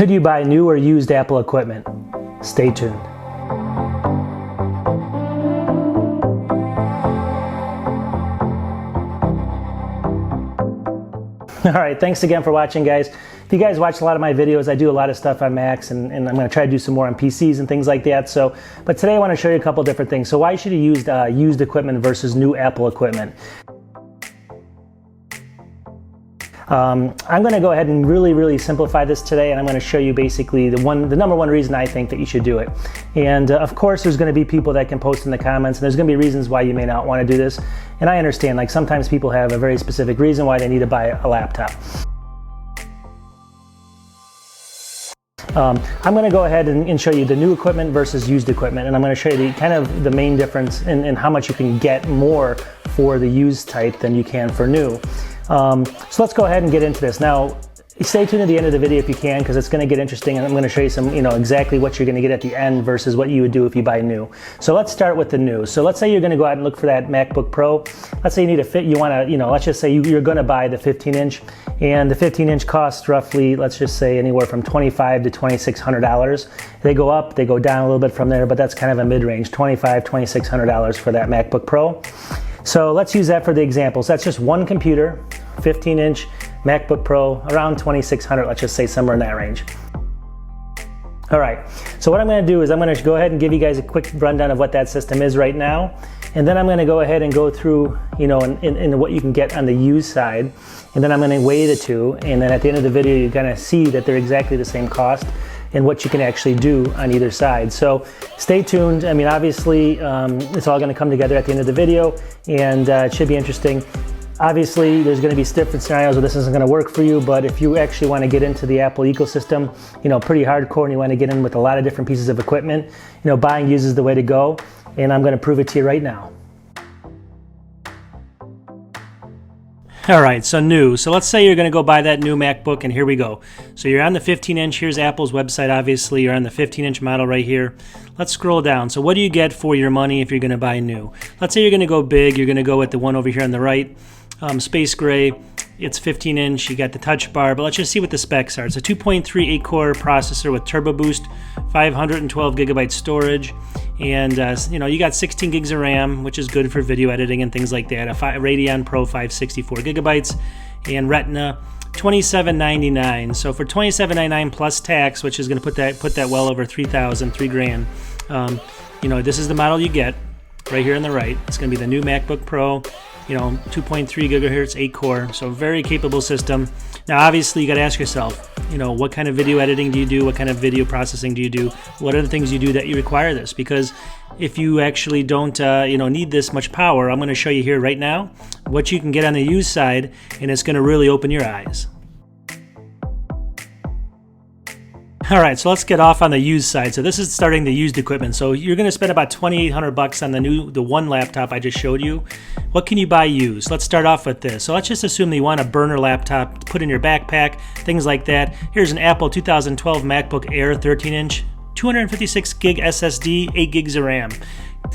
Should you buy new or used Apple equipment? Stay tuned. All right, thanks again for watching, guys. If you guys watch a lot of my videos, I do a lot of stuff on Macs, and I'm going to try to do some more on PCs and things like that. But today I want to show you a couple different things. So why should you use used equipment versus new Apple equipment? I'm going to go ahead and really simplify this today, and I'm going to show you basically the number one reason I think that you should do it. And of course, there's going to be people that can post in the comments, and there's going to be reasons why you may not want to do this. And I understand, like sometimes people have a very specific reason why they need to buy a laptop. I'm going to go ahead and show you the new equipment versus used equipment, and I'm going to show you the main difference in how much you can get more for the used type than you can for new. So let's go ahead and get into this. Now, stay tuned to the end of the video if you can, because it's going to get interesting, and I'm going to show you some, exactly what you're going to get at the end versus what you would do if you buy new. So let's start with the new. So let's say you're going to go out and look for that MacBook Pro. Let's say you need a fit. You want to, let's just say you're going to buy the 15-inch, and the 15-inch costs roughly, let's just say anywhere from $2,500 to $2,600. They go up, they go down a little bit from there, but that's kind of a mid-range, $2,500, $2,600 for that MacBook Pro. So let's use that for the example. So that's just one computer, 15-inch MacBook Pro, around $2,600, let's just say somewhere in that range. All right, so what I'm going to do is I'm going to go ahead and give you guys a quick rundown of what that system is right now, and then I'm going to go ahead and go through, in what you can get on the used side, and then I'm going to weigh the two, and then at the end of the video you're going to see that they're exactly the same cost and what you can actually do on either side. So stay tuned. I mean, obviously, it's all going to come together at the end of the video, and it should be interesting. Obviously, there's going to be different scenarios where this isn't going to work for you, but if you actually want to get into the Apple ecosystem, pretty hardcore, and you want to get in with a lot of different pieces of equipment, buying used is the way to go, and I'm going to prove it to you right now. All right, so new. So let's say you're going to go buy that new MacBook, and here we go. So you're on the 15-inch. Here's Apple's website, obviously. You're on the 15-inch model right here. Let's scroll down. So what do you get for your money if you're going to buy new? Let's say you're going to go big. You're going to go with the one over here on the right, space gray. It's 15-inch. You got the touch bar, but let's just see what the specs are. It's a 2.3 8-core processor with Turbo Boost, 512 gigabyte storage, and you got 16 gigs of RAM, which is good for video editing and things like that. A Radeon Pro 564 gigabytes, and Retina, $2,799. So for $2,799 plus tax, which is going to put that well over $3,000. This is the model you get right here on the right. It's going to be the new MacBook Pro. 2.3 gigahertz, 8-core, so very capable system. Now, obviously, you got to ask yourself, what kind of video editing do you do? What kind of video processing do you do? What are the things you do that you require this? Because if you actually don't, need this much power, I'm going to show you here right now what you can get on the used side, and it's going to really open your eyes. All right, so let's get off on the used side. So this is starting the used equipment. So you're going to spend about $2,800 on the one laptop I just showed you. What can you buy used? Let's start off with this. So let's just assume that you want a burner laptop to put in your backpack, things like that. Here's an Apple 2012 MacBook Air 13-inch, 256 gig SSD, 8 gigs of RAM.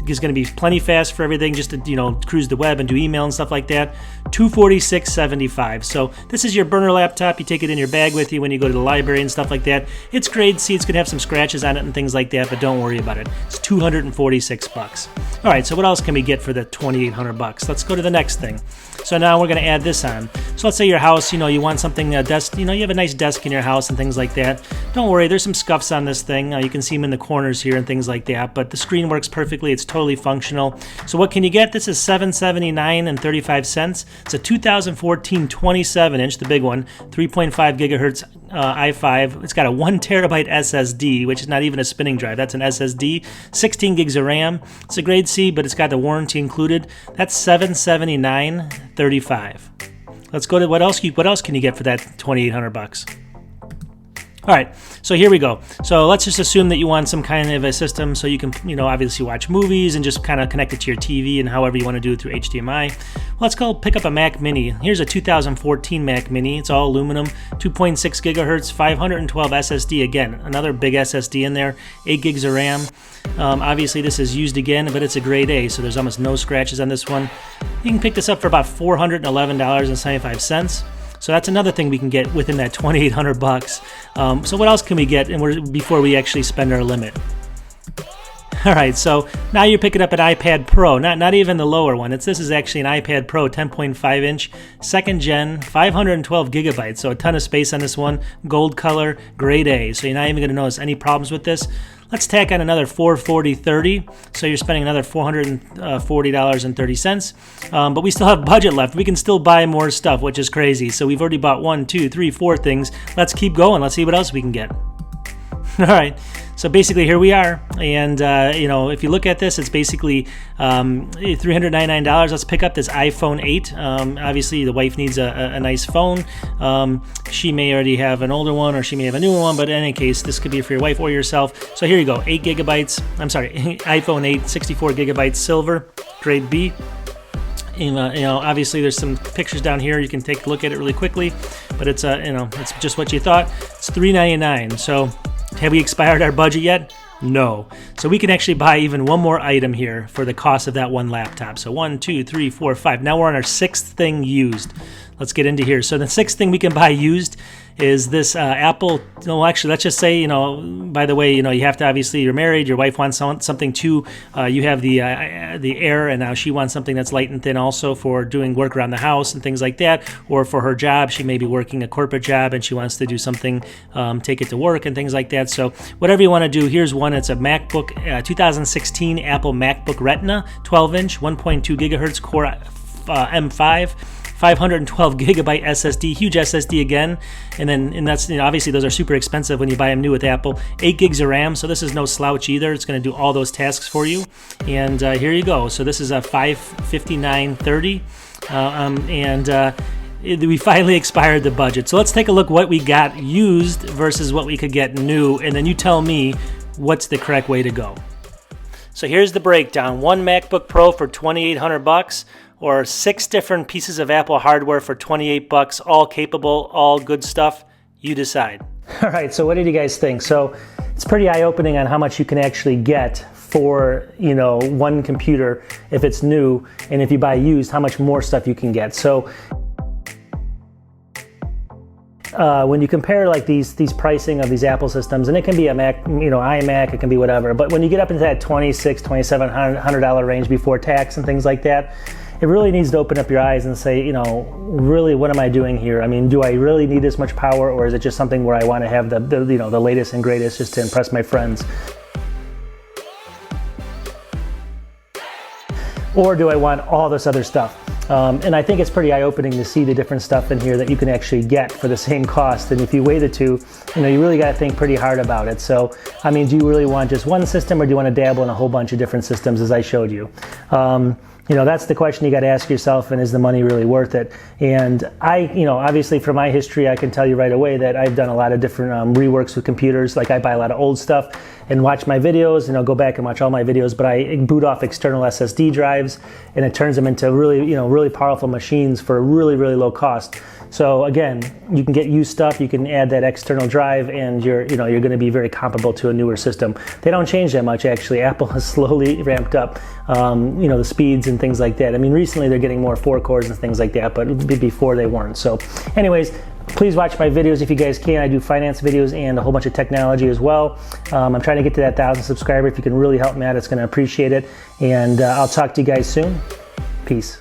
It's going to be plenty fast for everything, just to cruise the web and do email and stuff like that. $246.75. So this is your burner laptop. You take it in your bag with you when you go to the library and stuff like that. It's grade C. It's going to have some scratches on it and things like that, but don't worry about it. It's $246. All right, so what else can we get for the $2,800? Let's go to the next thing. So now we're going to add this on. So let's say your house, you want something, a desk, you have a nice desk in your house and things like that. Don't worry, there's some scuffs on this thing. You can see them in the corners here and things like that, but the screen works perfectly. It's totally functional. So what can you get? This is $779.35. It's a 2014 27-inch, the big one, 3.5 gigahertz i5. It's got a 1 terabyte SSD, which is not even a spinning drive. That's an SSD. 16 gigs of RAM. It's a grade C, but it's got the warranty included. That's $779.35. Let's go to what else can you get for that $2,800? All right, so here we go. So let's just assume that you want some kind of a system so you can, obviously watch movies and just kind of connect it to your TV and however you want to do it through HDMI. Well, let's go pick up a Mac Mini. Here's a 2014 Mac Mini. It's all aluminum, 2.6 gigahertz, 512 SSD. Again, another big SSD in there, 8 gigs of RAM. Obviously, this is used again, but it's a grade A, so there's almost no scratches on this one. You can pick this up for about $411.75. So that's another thing we can get within that 2,800 bucks. So what else can we get before we actually spend our limit? All right, so now you're picking up an iPad Pro, not even the lower one. This is actually an iPad Pro 10.5 inch, second gen, 512 gigabytes, so a ton of space on this one, gold color, grade A, so you're not even gonna notice any problems with this. Let's tack on another $440.30, so you're spending another $440.30, but we still have budget left. We can still buy more stuff, which is crazy. So we've already bought 1, 2, 3, 4 things. Let's keep going. Let's see what else we can get. All right, so basically here we are, and you know, if you look at this, it's basically $399. Let's pick up this iPhone 8. Obviously, the wife needs a nice phone. She may already have an older one, or she may have a newer one, but in any case, this could be for your wife or yourself. So here you go, 8 gigabytes. I'm sorry, iPhone 8, 64 gigabytes, silver, grade B. You know, obviously there's some pictures down here. You can take a look at it really quickly, but it's you know, it's just what you thought. It's $399. So have we expired our budget yet? No. So we can actually buy even one more item here for the cost of that one laptop. So 1, 2, 3, 4, 5. Now we're on our 6th thing used. Let's get into here. So the 6th thing we can buy used is this Apple. No, actually, let's just say, you know, by the way, you know, you have to, obviously, you're married, your wife wants something too. You have the Air, and now she wants something that's light and thin also for doing work around the house and things like that, or for her job. She may be working a corporate job and she wants to do something, take it to work and things like that. So whatever you want to do, here's one. It's a MacBook, 2016 Apple MacBook Retina, 12-inch, 1.2 gigahertz Core M5. 512 gigabyte SSD, huge SSD again, and that's, you know, obviously those are super expensive when you buy them new with Apple. 8 gigs of RAM, so this is no slouch either. It's going to do all those tasks for you. And here you go. So this is a $559.30, and we finally expired the budget. So let's take a look what we got used versus what we could get new, and then you tell me what's the correct way to go. So here's the breakdown: one MacBook Pro for 2,800 bucks, or 6 different pieces of Apple hardware for 28 bucks, all capable, all good stuff. You decide. All right, so what did you guys think? So it's pretty eye-opening on how much you can actually get for, you know, one computer if it's new, and if you buy used, how much more stuff you can get. So when you compare like these pricing of these Apple systems, and it can be a Mac, you know, iMac, it can be whatever, but when you get up into that $2,600, $2,700 range before tax and things like that, it really needs to open up your eyes and say, you know, really, what am I doing here? I mean, do I really need this much power, or is it just something where I want to have the you know, the latest and greatest just to impress my friends? Or do I want all this other stuff? And I think it's pretty eye-opening to see the different stuff in here that you can actually get for the same cost. And if you weigh the two, you know, you really got to think pretty hard about it. So, I mean, do you really want just one system, or do you want to dabble in a whole bunch of different systems as I showed you? You know, that's the question you got to ask yourself, and is the money really worth it? And you know, obviously from my history, I can tell you right away that I've done a lot of different reworks with computers. Like, I buy a lot of old stuff and watch my videos, and I'll go back and watch all my videos, but I boot off external SSD drives, and it turns them into really, you know, really powerful machines for a really, really low cost. So again, you can get used stuff, you can add that external drive, and you're going to be very comparable to a newer system. They don't change that much, actually. Apple has slowly ramped up, you know, the speeds and things like that. I mean, recently they're getting more 4 cores and things like that, but before they weren't. So anyways, please watch my videos if you guys can. I do finance videos and a whole bunch of technology as well. I'm trying to get to that 1,000 subscribers. If you can really help me out, it's going to appreciate it. And I'll talk to you guys soon. Peace.